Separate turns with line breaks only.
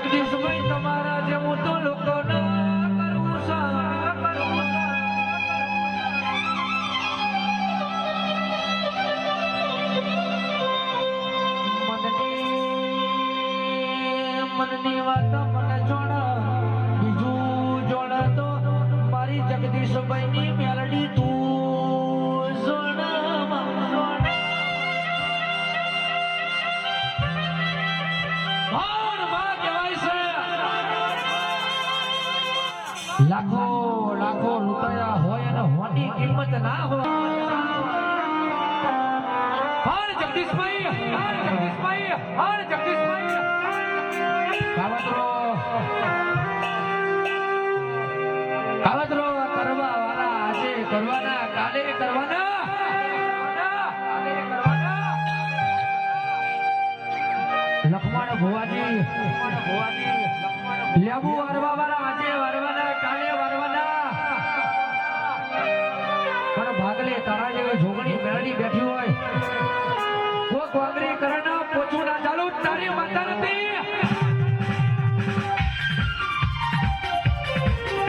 જગદીશભાઈ તમારા જેવું તો લોકોને કરવું મનની વાત મને જોડ બીજું જોડ તો મારી જગદીશભાઈ ની મેલડી તું જોડ લાખો લાખો રૂપિયા હોય અને હોની કિંમત ના હોય હર જગદીશભાઈ કાવતરો કરવા વાળા આજે કરવાના કાલે કરવાના લખમણ ભુવાજી લેબુ વારવા વાળા આજે વારવાના કાલે વારવાના પણ ભાગલે તારા જેવી જોગણી મેળડી બેઠી